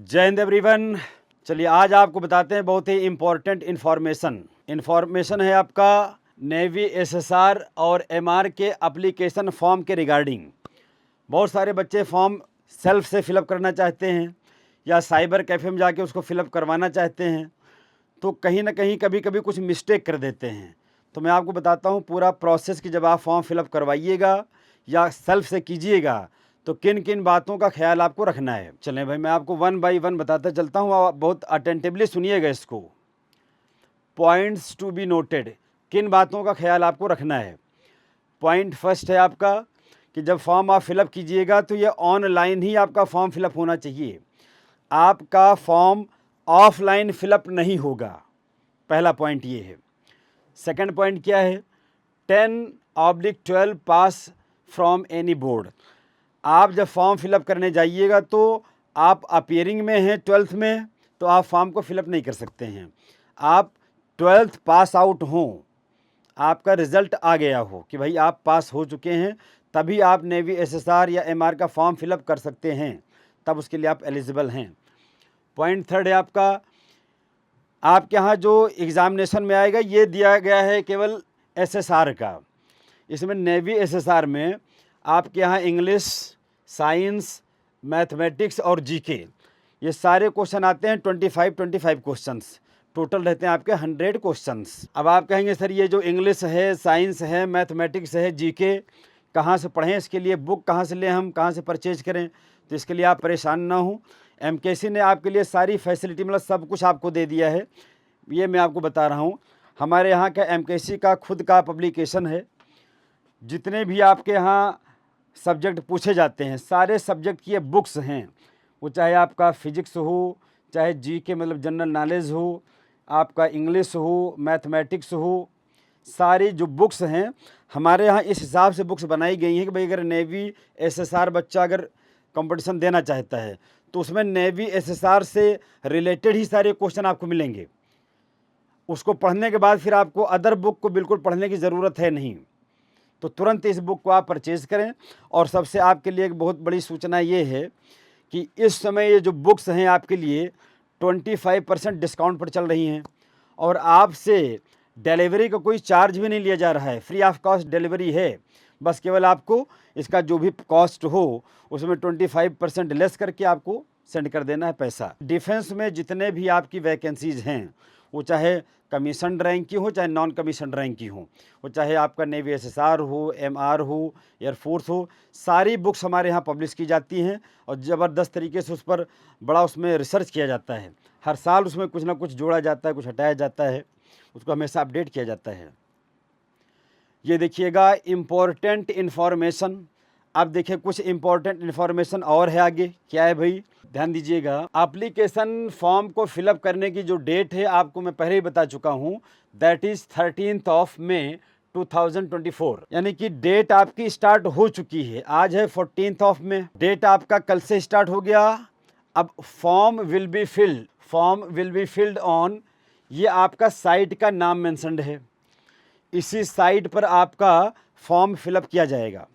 जय हिंद एवरीवन। चलिए आज आपको बताते हैं बहुत ही इम्पोर्टेंट इन्फॉर्मेशन है आपका नेवी एसएसआर और एमआर के एप्लीकेशन फॉर्म के रिगार्डिंग। बहुत सारे बच्चे फॉर्म सेल्फ से फिलअप करना चाहते हैं या साइबर कैफ़े में जाके उसको फिलअप करवाना चाहते हैं, तो कहीं ना कहीं कभी कभी कुछ मिस्टेक कर देते हैं। तो मैं आपको बताता हूँ पूरा प्रोसेस कि जब आप फॉर्म फिलअप करवाइएगा या सेल्फ से कीजिएगा तो किन किन बातों का ख्याल आपको रखना है। चलें भाई, मैं आपको वन बाय वन बताता चलता हूँ, आप बहुत अटेंटिवली सुनिएगा इसको। पॉइंट्स टू बी नोटेड, किन बातों का ख्याल आपको रखना है। पॉइंट फर्स्ट है आपका कि जब फॉर्म आप फिलअप कीजिएगा तो ये ऑनलाइन ही आपका फॉर्म फिलअप होना चाहिए। आपका फॉर्म ऑफलाइन फिलअप नहीं होगा, पहला पॉइंट ये है। सेकंड पॉइंट क्या है, 10/12 पास फ्रॉम एनी बोर्ड। आप जब फॉर्म फिलअप करने जाइएगा तो आप अपियरिंग में हैं 12th में, तो आप फॉर्म को फिलअप नहीं कर सकते हैं। आप 12th पास आउट हों, आपका रिज़ल्ट आ गया हो कि भाई आप पास हो चुके हैं, तभी आप नेवी एसएसआर या एमआर का फॉर्म फिलअप कर सकते हैं, तब उसके लिए आप एलिजिबल हैं। पॉइंट थर्ड है आपके यहाँ जो एग्ज़ामिनेशन में आएगा ये दिया गया है केवल एसएसआर का। इसमें नेवी एसएसआर में आपके यहाँ इंग्लिश, साइंस, मैथमेटिक्स और जीके ये सारे क्वेश्चन आते हैं। 25 क्वेश्चंस टोटल रहते हैं आपके 100 क्वेश्चंस। अब आप कहेंगे सर ये जो इंग्लिश है, साइंस है, मैथमेटिक्स है, जीके कहाँ से पढ़ें, इसके लिए बुक कहाँ से लें, हम कहाँ से परचेज करें। तो इसके लिए आप परेशान ना हो, एमकेसी ने आपके लिए सारी फैसिलिटी मतलब सब कुछ आपको दे दिया है। ये मैं आपको बता रहा हूँ, हमारे यहाँ का एमकेसी का खुद का पब्लिकेशन है। जितने भी आपके यहाँ सब्जेक्ट पूछे जाते हैं सारे सब्जेक्ट की ये बुक्स हैं, वो चाहे आपका फिजिक्स हो, चाहे जीके मतलब जनरल नॉलेज हो, आपका इंग्लिश हो, मैथमेटिक्स हो, सारी जो बुक्स हैं हमारे यहाँ इस हिसाब से बुक्स बनाई गई हैं कि भाई अगर नेवी एसएसआर बच्चा अगर कंपटीशन देना चाहता है तो उसमें नेवी एसएसआर से रिलेटेड ही सारे क्वेश्चन आपको मिलेंगे। उसको पढ़ने के बाद फिर आपको अदर बुक को बिल्कुल पढ़ने की ज़रूरत है नहीं, तो तुरंत इस बुक को आप परचेज़ करें। और सबसे आपके लिए एक बहुत बड़ी सूचना ये है कि इस समय ये जो बुक्स हैं आपके लिए 25% डिस्काउंट पर चल रही हैं और आपसे डिलीवरी का कोई चार्ज भी नहीं लिया जा रहा है, फ्री ऑफ कॉस्ट डिलीवरी है। बस केवल आपको इसका जो भी कॉस्ट हो उसमें 25% लेस करके आपको सेंड कर देना है पैसा। डिफेंस में जितने भी आपकी वैकेंसीज़ हैं वो चाहे कमीशन रैंक की हो चाहे नॉन कमीशन रैंक की हो, वो चाहे आपका नेवी एसएसआर हो, एमआर हो, एयरफोर्स हो, सारी बुक्स हमारे यहाँ पब्लिश की जाती हैं और ज़बरदस्त तरीके से उस पर बड़ा उसमें रिसर्च किया जाता है। हर साल उसमें कुछ ना कुछ जोड़ा जाता है, कुछ हटाया जाता है, उसको हमेशा अपडेट किया जाता है। ये देखिएगा इम्पोर्टेंट इन्फॉर्मेशन। अब देखिए कुछ इम्पोर्टेंट इन्फॉर्मेशन और है आगे, क्या है भाई, ध्यान दीजिएगा। एप्लीकेशन फॉर्म को फिलअप करने की जो डेट है आपको मैं पहले ही बता चुका हूँ, दैट इज़ 13 मई 2024, यानी कि डेट आपकी स्टार्ट हो चुकी है। आज है 14 मई, डेट आपका कल से स्टार्ट हो गया। अब form will be filled on, ये आपका साइट का नाम मेंशन्ड है, इसी साइट पर आपका फॉर्म फिलअप किया जाएगा।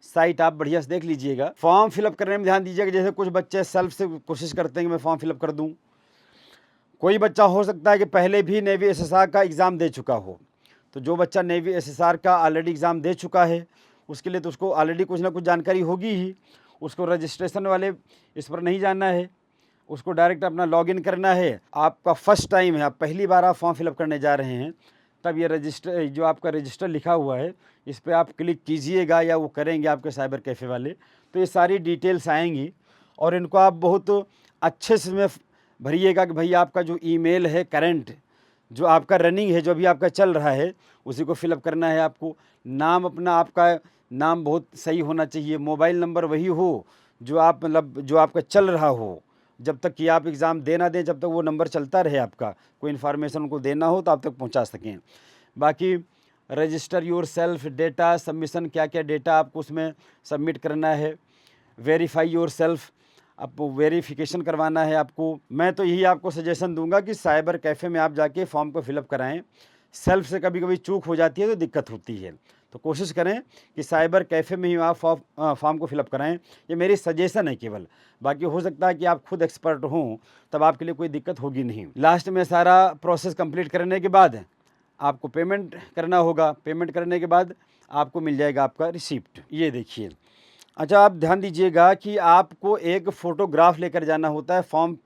साइट आप बढ़िया से देख लीजिएगा। फॉर्म फिलअप करने में ध्यान दीजिएगा, जैसे कुछ बच्चे सेल्फ से कोशिश करते हैं कि मैं फॉर्म फिलअप कर दूं। कोई बच्चा हो सकता है कि पहले भी नेवी एसएसआर का एग्ज़ाम दे चुका हो, तो जो बच्चा नेवी एसएसआर का ऑलरेडी एग्ज़ाम दे चुका है उसके लिए तो उसको ऑलरेडी कुछ ना कुछ जानकारी होगी ही। उसको रजिस्ट्रेशन वाले इस पर नहीं जाना है, उसको डायरेक्ट अपना लॉगिन करना है। आपका फर्स्ट टाइम है, आप पहली बार आप फॉर्म फिलअप करने जा रहे हैं, तब ये रजिस्टर जो आपका रजिस्टर लिखा हुआ है इस पर आप क्लिक कीजिएगा या वो करेंगे आपके साइबर कैफ़े वाले, तो ये सारी डिटेल्स आएंगी और इनको आप बहुत अच्छे से में भरिएगा कि भाई आपका जो ईमेल है करंट जो आपका रनिंग है, जो अभी आपका चल रहा है, उसी को फिलअप करना है आपको। नाम अपना, आपका नाम बहुत सही होना चाहिए, मोबाइल नंबर वही हो जो आप मतलब जो आपका चल रहा हो, जब तक कि आप एग्ज़ाम दे ना दें जब तक वो नंबर चलता रहे, आपका कोई इन्फॉर्मेशन उनको देना हो तो आप तक पहुंचा सकें। बाकी register your self data submission, क्या क्या डेटा आपको उसमें सबमिट करना है। वेरीफाई योर सेल्फ, आपको वेरिफिकेशन करवाना है आपको। मैं तो यही आपको सजेशन दूंगा कि साइबर कैफ़े में आप जाके फॉर्म को फिलअप कराएं। सेल्फ से कभी कभी चूक हो जाती है तो दिक्कत होती है, तो कोशिश करें कि साइबर कैफ़े में ही आप फॉर्म को फिलअप कराएं। ये मेरी सजेशन है केवल, बाकी हो सकता है कि आप खुद एक्सपर्ट हों, तब आपके लिए कोई दिक्कत होगी नहीं। लास्ट में सारा प्रोसेस कंप्लीट करने के बाद आपको पेमेंट करना होगा। पेमेंट करने के बाद आपको मिल जाएगा आपका रिसिप्ट। ये देखिए। अच्छा, आप ध्यान दीजिएगा कि आपको एक फ़ोटोग्राफ लेकर जाना होता है फॉर्म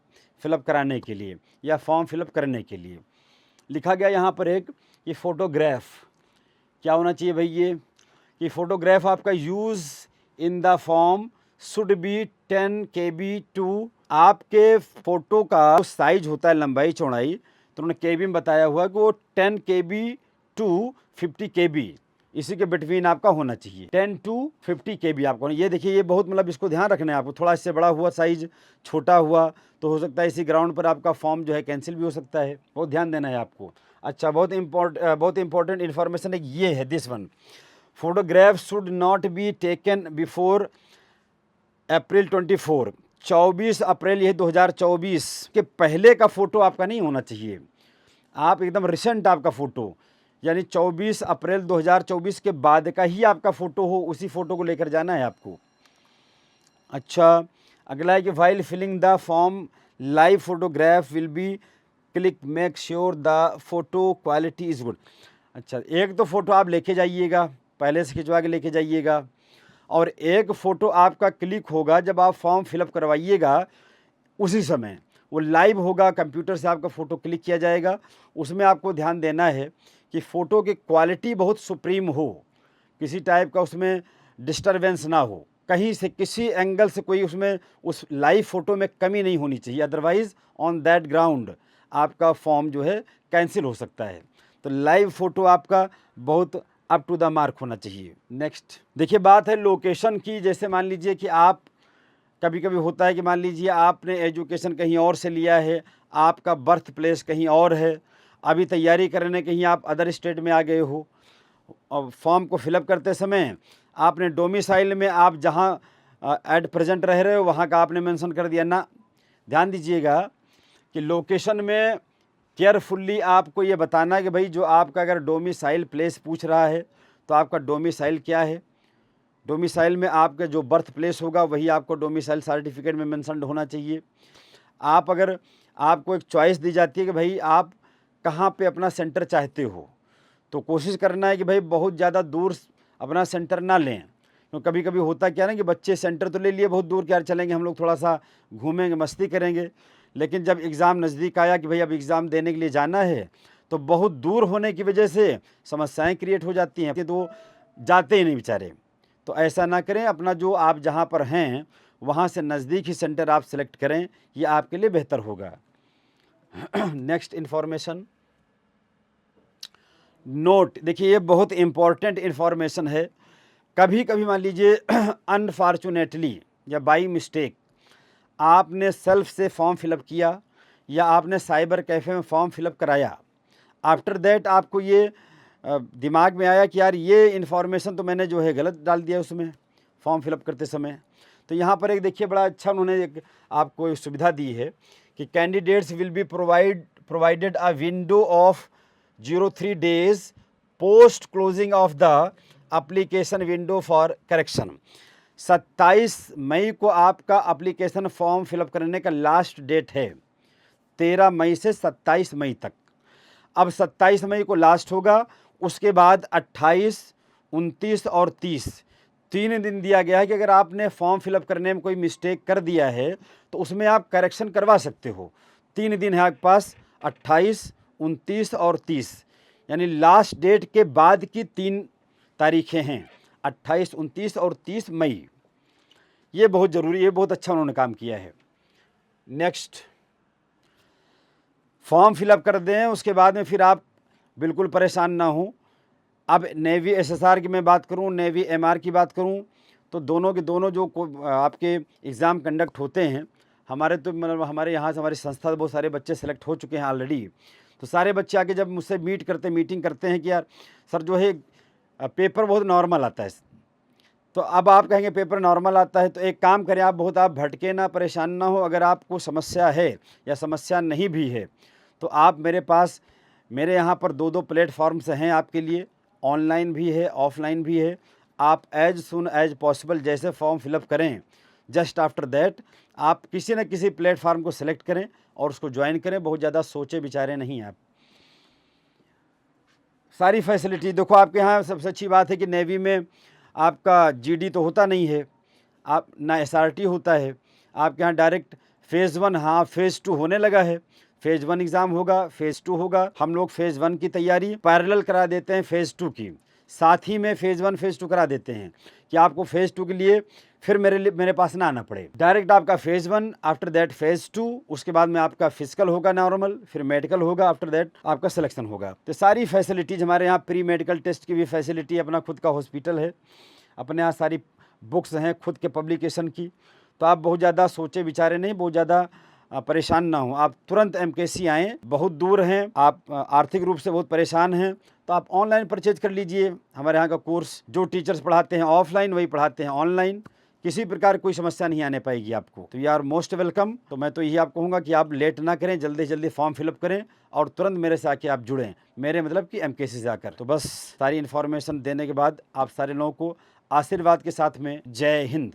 फिलअप कराने के लिए या फॉर्म फिलअप करने के लिए। लिखा गया यहाँ पर एक कि फ़ोटोग्राफ क्या होना चाहिए भाई, ये कि फ़ोटोग्राफ आपका use in the form should be 10 KB to, आपके फ़ोटो का साइज होता है लंबाई चौड़ाई, तो उन्होंने KB में बताया हुआ कि वो 10 KB टू 50 KB, इसी के बिटवीन आपका होना चाहिए। 10 टू 50 KB आपको। ये देखिए, ये बहुत मतलब इसको ध्यान रखना है आपको। थोड़ा इससे बड़ा हुआ साइज़, छोटा हुआ तो हो सकता है इसी ग्राउंड पर आपका फॉर्म जो है कैंसिल भी हो सकता है। बहुत ध्यान देना है आपको। अच्छा, बहुत इंपॉर्टेंट इन्फॉर्मेशन एक ये है, this one, photograph should not be taken before April 24 April ये 2024 के पहले का फ़ोटो आपका नहीं होना चाहिए। आप एकदम रिसेंट आपका फ़ोटो, यानी 24 अप्रैल 2024 के बाद का ही आपका फ़ोटो हो, उसी फ़ोटो को लेकर जाना है आपको। अच्छा, अगला है कि while filling the form live photograph will be click make sure the photo quality is good. अच्छा, एक तो फ़ोटो आप लेके जाइएगा, पहले से खिंचवा के लेके जाइएगा, और एक फ़ोटो आपका क्लिक होगा जब आप फॉर्म फिलअप करवाइएगा, उसी समय वो लाइव होगा, कंप्यूटर से आपका फ़ोटो क्लिक किया जाएगा। उसमें आपको ध्यान देना है कि फ़ोटो की क्वालिटी बहुत सुप्रीम हो, किसी टाइप का उसमें डिस्टरबेंस ना हो, कहीं से किसी एंगल से कोई उसमें उस लाइव फ़ोटो में कमी नहीं होनी चाहिए, अदरवाइज़ ऑन दैट ग्राउंड आपका फॉर्म जो है कैंसिल हो सकता है। तो लाइव फ़ोटो आपका बहुत अप टू द मार्क होना चाहिए। नेक्स्ट देखिए, बात है लोकेशन की। जैसे मान लीजिए कि आप, कभी कभी होता है कि मान लीजिए आपने एजुकेशन कहीं और से लिया है, आपका बर्थ प्लेस कहीं और है, अभी तैयारी करने कहीं आप अदर स्टेट में आ गए हो, और फॉर्म को फिलअप करते समय आपने डोमिसाइल में आप जहाँ एट प्रेजेंट रह रहे हो वहाँ का आपने मेंशन कर दिया ना। ध्यान दीजिएगा कि लोकेशन में केयरफुल्ली आपको ये बताना है कि भाई जो आपका अगर डोमिसाइल प्लेस पूछ रहा है तो आपका डोमिसाइल क्या है। डोमिसाइल में आपका जो बर्थ प्लेस होगा वही आपको डोमिसाइल सर्टिफिकेट में मेंशन्ड होना चाहिए। आप अगर, आपको एक चॉइस दी जाती है कि भाई आप कहाँ पे अपना सेंटर चाहते हो, तो कोशिश करना है कि भाई बहुत ज़्यादा दूर अपना सेंटर ना लें। तो कभी कभी होता क्या ना कि बच्चे सेंटर तो ले लिए बहुत दूर, क्या चलेंगे हम लोग थोड़ा सा घूमेंगे मस्ती करेंगे, लेकिन जब एग्ज़ाम नज़दीक आया कि भाई अब एग्ज़ाम देने के लिए जाना है, तो बहुत दूर होने की वजह से समस्याएं क्रिएट हो जाती हैं, तो जाते ही नहीं बेचारे। तो ऐसा ना करें, अपना जो आप जहाँ पर हैं वहाँ से नज़दीक ही सेंटर आप सेलेक्ट करें, ये आपके लिए बेहतर होगा। नेक्स्ट इन्फॉर्मेशन, नोट देखिए, ये बहुत इम्पॉर्टेंट इन्फॉर्मेशन है। कभी कभी मान लीजिए अनफॉर्चुनेटली या बाई मिस्टेक आपने सेल्फ से फॉर्म फिलअप किया या आपने साइबर कैफ़े में फॉर्म फिलअप कराया, आफ्टर दैट आपको ये दिमाग में आया कि यार ये इन्फॉर्मेशन तो मैंने जो है गलत डाल दिया उसमें फॉर्म फिलअप करते समय। तो यहाँ पर एक देखिए, बड़ा अच्छा उन्होंने एक आपको सुविधा दी है कि candidates will be provided a window of 03 days post closing of the application window for correction. 27 मई को आपका एप्लीकेशन फॉर्म फिलअप करने का लास्ट डेट है, 13 मई से 27 मई तक। अब 27 मई को लास्ट होगा, उसके बाद 28, 29 और 30 3 दिन दिया गया है कि अगर आपने फॉर्म फिलअप करने में कोई मिस्टेक कर दिया है तो उसमें आप करेक्शन करवा सकते हो। 3 दिन है आपके पास, 28, 29 और 30, यानी लास्ट डेट के बाद की 3 तारीखें हैं, 28, 29 और 30 मई। ये बहुत ज़रूरी है, बहुत अच्छा उन्होंने काम किया है। नेक्स्ट, फॉर्म फिलअप कर दें, उसके बाद में फिर आप बिल्कुल परेशान ना हो। अब नेवी एसएसआर की मैं बात करूं, नेवी एमआर की बात करूं, तो दोनों के दोनों जो आपके एग्ज़ाम कंडक्ट होते हैं, हमारे तो मतलब हमारे यहाँ से हमारी संस्था से बहुत सारे बच्चे सेलेक्ट हो चुके हैं ऑलरेडी। तो सारे बच्चे आके जब मुझसे मीटिंग करते हैं कि यार सर जो है पेपर बहुत नॉर्मल आता है, तो अब आप कहेंगे पेपर नॉर्मल आता है, तो एक काम करें, आप भटके ना, परेशान ना हो। अगर आपको समस्या है या समस्या नहीं भी है तो आप मेरे यहाँ पर 2 प्लेटफॉर्म्स हैं आपके लिए, ऑनलाइन भी है, ऑफलाइन भी है। आप एज सुन एज पॉसिबल जैसे फॉर्म फिलअप करें, जस्ट आफ्टर दैट आप किसी न किसी प्लेटफार्म को सिलेक्ट करें और उसको ज्वाइन करें। बहुत ज़्यादा सोचे विचारे नहीं आप। सारी फैसिलिटी देखो, आपके यहाँ सबसे अच्छी बात है कि नेवी में आपका जीडी तो होता नहीं है, आप ना एसआरटी होता है। आपके यहाँ डायरेक्ट फ़ेज़ 1, हाँ फ़ेज़ 2 होने लगा है। फ़ेज़ 1 एग्ज़ाम होगा, फ़ेज़ 2 होगा। हम लोग फ़ेज़ 1 की तैयारी पैरेलल करा देते हैं फ़ेज़ 2 की, साथ ही में फ़ेज़ 1 फ़ेज़ 2 करा देते हैं कि आपको फ़ेज़ 2 के लिए फिर मेरे पास ना आना पड़े। डायरेक्ट आपका फ़ेज़ 1, आफ्टर दैट फ़ेज़ 2, उसके बाद में आपका फिजिकल होगा नॉर्मल, फिर मेडिकल होगा, आफ्टर दैट आपका सिलेक्शन होगा। तो सारी फैसिलिटीज़ हमारे यहाँ, प्री मेडिकल टेस्ट की भी फैसिलिटी, अपना खुद का हॉस्पिटल है, अपने यहाँ सारी बुक्स हैं खुद के पब्लिकेशन की। तो आप बहुत ज़्यादा सोचे विचारे नहीं, बहुत ज़्यादा परेशान ना हो, आप तुरंत एमकेसी आएँ। बहुत दूर हैं आप, आर्थिक रूप से बहुत परेशान हैं, तो आप ऑनलाइन परचेज कर लीजिए। हमारे यहाँ का कोर्स जो टीचर्स पढ़ाते हैं ऑफलाइन वही पढ़ाते हैं ऑनलाइन। किसी प्रकार कोई समस्या नहीं आने पाएगी आपको। तो यू आर मोस्ट वेलकम। तो मैं तो यही आपको कहूँगा कि आप लेट ना करें, जल्दी से जल्दी फॉर्म फिलअप करें और तुरंत मेरे से आके आप जुड़ें, मेरे मतलब कि एमकेसी से आकर। तो बस सारी इन्फॉर्मेशन देने के बाद आप सारे लोगों को आशीर्वाद के साथ में जय हिंद।